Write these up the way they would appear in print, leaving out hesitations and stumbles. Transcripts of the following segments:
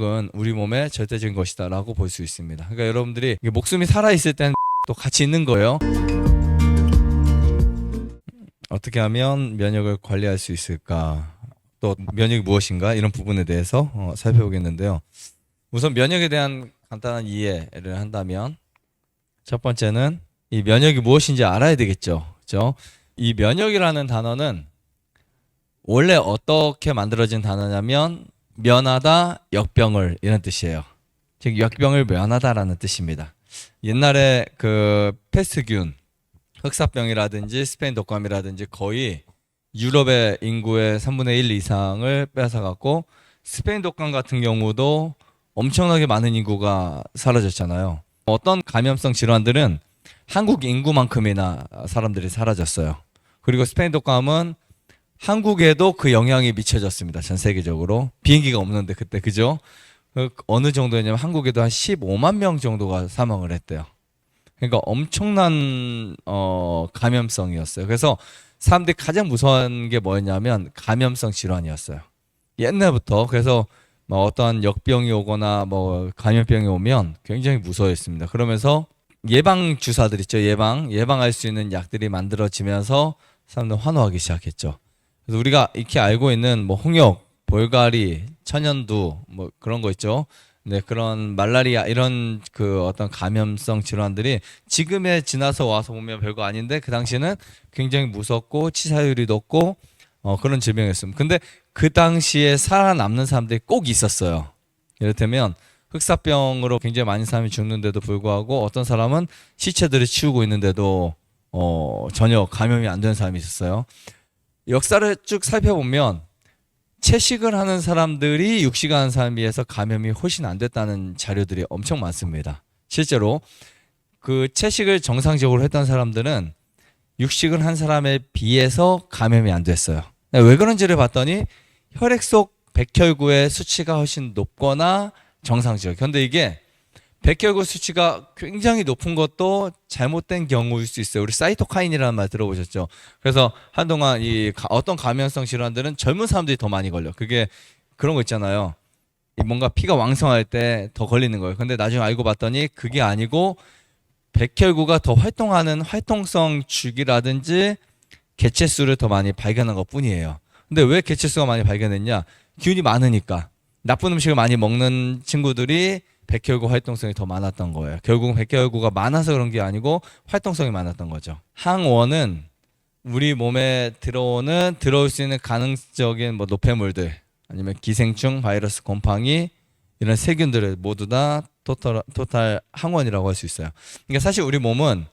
은 우리 몸의 절대적인 것이다 라고 볼 수 있습니다. 그러니까 여러분들이 목숨이 살아있을 땐 또 같이 있는 거예요. 어떻게 하면 면역을 관리할 수 있을까, 또 면역이 무엇인가, 이런 부분에 대해서 살펴보겠는데요. 우선 면역에 대한 간단한 이해를 한다면, 첫 번째는 이 면역이 무엇인지 알아야 되겠죠. 그렇죠? 이 면역이라는 단어는 원래 어떻게 만들어진 단어냐면 면하다, 역병을, 이런 뜻이에요. 즉 역병을 면하다라는 뜻입니다. 옛날에 그 패스트균, 흑사병이라든지 스페인 독감이라든지 거의 유럽의 인구의 3분의 1 이상을 뺏어갔고, 스페인 독감 같은 경우도 엄청나게 많은 인구가 사라졌잖아요. 어떤 감염성 질환들은 한국 인구만큼이나 사람들이 사라졌어요. 그리고 스페인 독감은 한국에도 그 영향이 미쳐졌습니다. 전 세계적으로. 비행기가 없는데 그때, 그죠? 어느 정도였냐면 한국에도 한 15만 명 정도가 사망을 했대요. 그러니까 엄청난 감염성이었어요. 그래서 사람들이 가장 무서워하는 게 뭐였냐면 감염성 질환이었어요. 옛날부터. 그래서 뭐 어떠한 역병이 오거나 뭐 감염병이 오면 굉장히 무서워했습니다. 그러면서 예방 주사들 있죠. 예방할 수 있는 약들이 만들어지면서 사람들 환호하기 시작했죠. 그래서 우리가 익히 알고 있는 뭐 홍역, 볼가리, 천연두 뭐 그런 거 있죠. 네, 그런 말라리아 이런 그 어떤 감염성 질환들이 지금에 지나서 와서 보면 별거 아닌데 그 당시에는 굉장히 무섭고 치사율이 높고 그런 질병이었습니다. 근데 그 당시에 살아남는 사람들이 꼭 있었어요. 이를테면 흑사병으로 굉장히 많은 사람이 죽는데도 불구하고 어떤 사람은 시체들을 치우고 있는데도 전혀 감염이 안 되는 사람이 있었어요. 역사를 쭉 살펴보면 채식을 하는 사람들이 육식을 하는 사람에 비해서 감염이 훨씬 안 됐다는 자료들이 엄청 많습니다. 실제로 그 채식을 정상적으로 했던 사람들은 육식을 한 사람에 비해서 감염이 안 됐어요. 왜 그런지를 봤더니 혈액 속 백혈구의 수치가 훨씬 높거나 정상적. 그런데 이게 백혈구 수치가 굉장히 높은 것도 잘못된 경우일 수 있어요. 우리 사이토카인이라는 말 들어보셨죠? 그래서 한동안 어떤 감염성 질환들은 젊은 사람들이 더 많이 걸려. 그게 그런 거 있잖아요. 뭔가 피가 왕성할 때 더 걸리는 거예요. 근데 나중에 알고 봤더니 그게 아니고 백혈구가 더 활동하는 활동성 주기라든지 개체수를 더 많이 발견한 것 뿐이에요. 근데 왜 개체수가 많이 발견했냐? 균이 많으니까. 나쁜 음식을 많이 먹는 친구들이 백혈구 활동성이 더 많았던 거예요. 결국은 백혈구가 많아서 그런 게 아니고 활동성이 많았던 거죠. 항원은 우리 몸에 들어올 수 있는 가능적인 뭐 노폐물들 아니면 기생충, 바이러스, 곰팡이 이런 세균들을 모두 다 토탈 항원이라고 할 수 있어요. 그러니까 사실 우리 몸은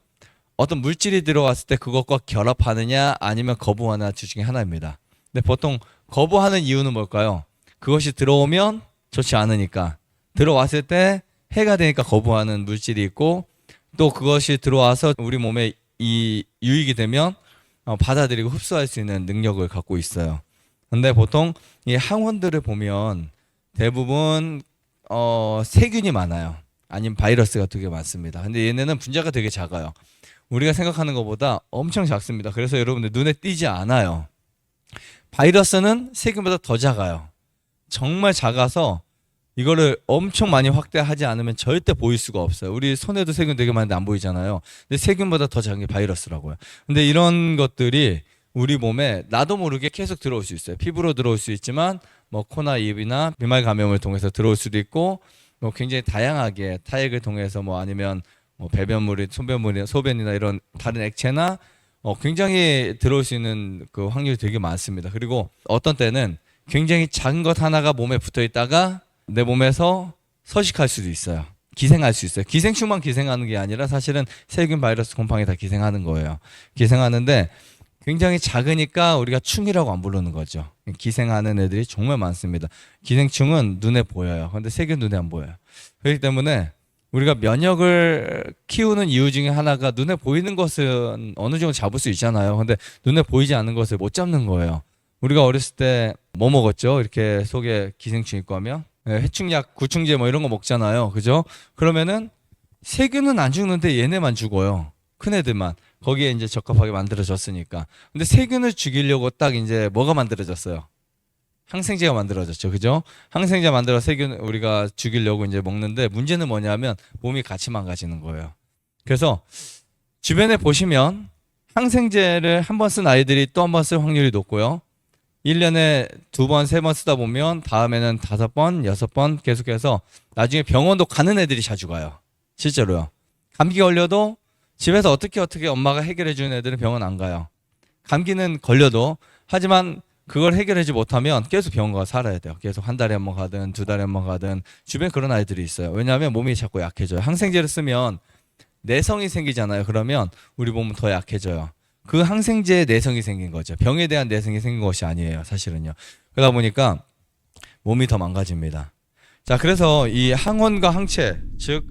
어떤 물질이 들어왔을 때 그것과 결합하느냐 아니면 거부하느냐 둘 중에 하나입니다. 근데 보통 거부하는 이유는 뭘까요? 그것이 들어오면 좋지 않으니까. 들어왔을 때 해가 되니까 거부하는 물질이 있고, 또 그것이 들어와서 우리 몸에 이 유익이 되면 받아들이고 흡수할 수 있는 능력을 갖고 있어요. 근데 보통 이 항원들을 보면 대부분 세균이 많아요. 아니면 바이러스가 되게 많습니다. 근데 얘네는 분자가 되게 작아요. 우리가 생각하는 것보다 엄청 작습니다. 그래서 여러분들 눈에 띄지 않아요. 바이러스는 세균보다 더 작아요. 정말 작아서 이거를 엄청 많이 확대하지 않으면 절대 보일 수가 없어요. 우리 손에도 세균 되게 많은데 안 보이잖아요. 근데 세균보다 더 작은 게 바이러스라고요. 근데 이런 것들이 우리 몸에 나도 모르게 계속 들어올 수 있어요. 피부로 들어올 수 있지만 뭐 코나 입이나 비말 감염을 통해서 들어올 수도 있고, 뭐 굉장히 다양하게 타액을 통해서 뭐 아니면 뭐 배변물이 소변이나 이런 다른 액체나 굉장히 들어올 수 있는 그 확률이 되게 많습니다. 그리고 어떤 때는 굉장히 작은 것 하나가 몸에 붙어 있다가 내 몸에서 서식할 수도 있어요. 기생할 수 있어요. 기생충만 기생하는 게 아니라 사실은 세균, 바이러스, 곰팡이 다 기생하는 거예요. 기생하는데 굉장히 작으니까 우리가 충이라고 안 부르는 거죠. 기생하는 애들이 정말 많습니다. 기생충은 눈에 보여요. 근데 세균 눈에 안 보여요. 그렇기 때문에 우리가 면역을 키우는 이유 중에 하나가 눈에 보이는 것은 어느 정도 잡을 수 있잖아요. 근데 눈에 보이지 않는 것을 못 잡는 거예요. 우리가 어렸을 때 뭐 먹었죠? 이렇게 속에 기생충 있고 하면 해충약, 구충제 뭐 이런 거 먹잖아요. 그죠? 그러면은 세균은 안 죽는데 얘네만 죽어요. 큰 애들만. 거기에 이제 적합하게 만들어졌으니까. 근데 세균을 죽이려고 딱 이제 뭐가 만들어졌어요? 항생제가 만들어졌죠. 그죠? 항생제 만들어 세균 우리가 죽이려고 이제 먹는데 문제는 뭐냐면 몸이 같이 망가지는 거예요. 그래서 주변에 보시면 항생제를 한 번 쓴 아이들이 또 한 번 쓸 확률이 높고요. 1년에 2번, 3번 쓰다 보면 다음에는 5번, 6번 계속해서 나중에 병원도 가는 애들이 자주 가요. 실제로요. 감기 걸려도 집에서 어떻게 엄마가 해결해 주는 애들은 병원 안 가요. 감기는 걸려도 하지만 그걸 해결하지 못하면 계속 병원 가서 살아야 돼요. 계속 한 달에 한 번 가든 2달에 한 번 가든 주변에 그런 아이들이 있어요. 왜냐하면 몸이 자꾸 약해져요. 항생제를 쓰면 내성이 생기잖아요. 그러면 우리 몸은 더 약해져요. 그 항생제에 내성이 생긴 거죠. 병에 대한 내성이 생긴 것이 아니에요. 사실은요. 그러다 보니까 몸이 더 망가집니다. 자, 그래서 이 항원과 항체, 즉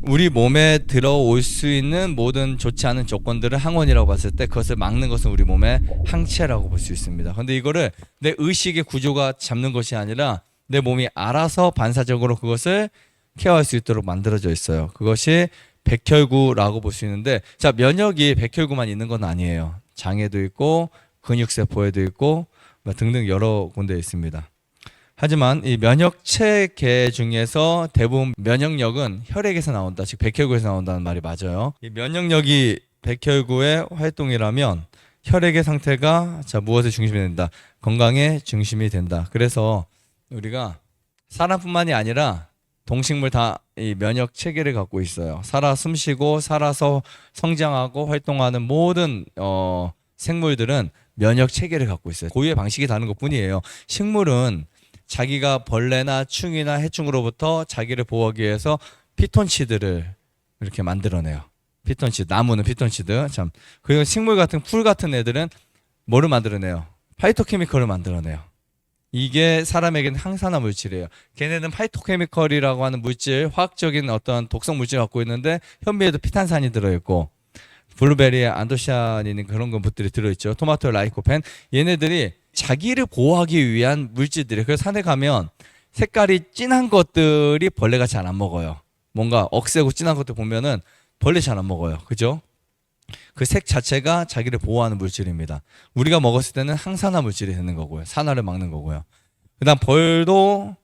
우리 몸에 들어올 수 있는 모든 좋지 않은 조건들을 항원이라고 봤을 때 그것을 막는 것은 우리 몸의 항체라고 볼 수 있습니다. 근데 이거를 내 의식의 구조가 잡는 것이 아니라 내 몸이 알아서 반사적으로 그것을 케어할 수 있도록 만들어져 있어요. 그것이 백혈구라고 볼 수 있는데, 자, 면역이 백혈구만 있는 건 아니에요. 장에도 있고 근육세포에도 있고 등등 여러 군데에 있습니다. 하지만 이 면역체계 중에서 대부분 면역력은 혈액에서 나온다, 즉 백혈구에서 나온다는 말이 맞아요. 이 면역력이 백혈구의 활동이라면 혈액의 상태가 자 무엇의 중심이 된다? 건강의 중심이 된다. 그래서 우리가 사람뿐만이 아니라 동식물 다 이 면역 체계를 갖고 있어요. 살아 숨쉬고 살아서 성장하고 활동하는 모든 생물들은 면역 체계를 갖고 있어요. 고유의 방식이 다른 것뿐이에요. 식물은 자기가 벌레나 충이나 해충으로부터 자기를 보호하기 위해서 피톤치드를 이렇게 만들어내요. 피톤치드, 나무는 피톤치드. 참. 그리고 식물 같은 풀 같은 애들은 뭐를 만들어내요? 파이토케미컬을 만들어내요. 이게 사람에게는 항산화 물질이에요. 걔네는 파이토케미컬이라고 하는 물질, 화학적인 어떤 독성 물질을 갖고 있는데 현미에도 피탄산이 들어있고 블루베리에 안토시아닌 그런 것들이 들어있죠. 토마토에 라이코펜. 얘네들이 자기를 보호하기 위한 물질들이에요. 그래서 산에 가면 색깔이 진한 것들이 벌레가 잘 안 먹어요. 뭔가 억세고 진한 것들 보면은 벌레 잘 안 먹어요. 그죠? 그 색 자체가 자기를 보호하는 물질입니다. 우리가 먹었을 때는 항산화 물질이 되는 거고요. 산화를 막는 거고요. 그다음 벌도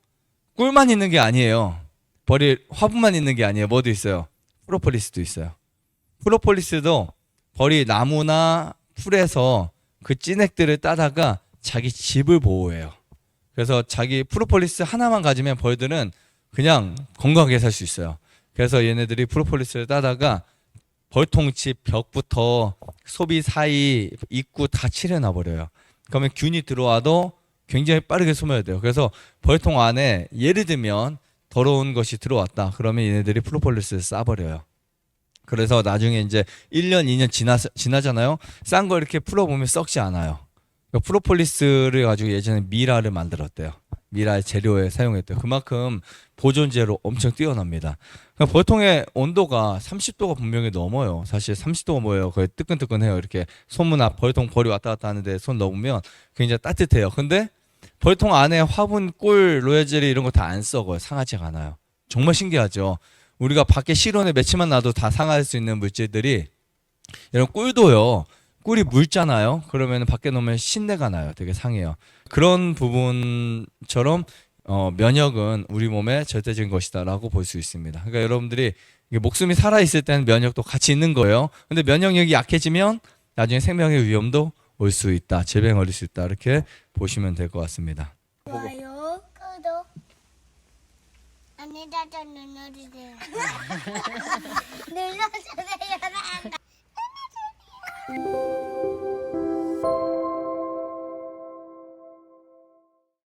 꿀만 있는 게 아니에요. 벌이 화분만 있는 게 아니에요. 뭐도 있어요? 프로폴리스도 있어요. 프로폴리스도 벌이 나무나 풀에서 그 찐액들을 따다가 자기 집을 보호해요. 그래서 자기 프로폴리스 하나만 가지면 벌들은 그냥 건강하게 살 수 있어요. 그래서 얘네들이 프로폴리스를 따다가 벌통집 벽부터 소비 사이 입구 다 칠해놔 버려요. 그러면 균이 들어와도 굉장히 빠르게 숨어야 돼요. 그래서 벌통 안에 예를 들면 더러운 것이 들어왔다. 그러면 얘네들이 프로폴리스를 싸버려요. 그래서 나중에 이제 1년, 2년 지나잖아요. 싼 거 이렇게 풀어보면 썩지 않아요. 그러니까 프로폴리스를 가지고 예전에 미라를 만들었대요. 미라 재료에 사용했대요. 그만큼 보존재로 엄청 뛰어납니다. 그러니까 벌통의 온도가 30도가 분명히 넘어요. 사실 30도가 뭐예요? 거의 뜨끈뜨끈해요. 이렇게 손문 앞 벌통 벌이 왔다 갔다 하는데 손 넣으면 굉장히 따뜻해요. 근데 벌통 안에 화분, 꿀, 로얄젤리 이런 거 다 안 썩어요. 상하지가 않아요. 정말 신기하죠. 우리가 밖에 실온에 며칠만 놔도 다 상할 수 있는 물질들이, 이런 꿀도요. 꿀이 묽잖아요. 그러면 밖에 놓으면 신내가 나요. 되게 상해요. 그런 부분처럼 면역은 우리 몸의 절대적인 것이다라고 볼 수 있습니다. 그러니까 여러분들이 이게 목숨이 살아있을 때는 면역도 같이 있는 거예요. 근데 면역력이 약해지면 나중에 생명의 위험도 올 수 있다. 질병 걸릴 수 있다. 이렇게 보시면 될 것 같습니다. 좋아요, 구독, 안내자전 눌러주세요.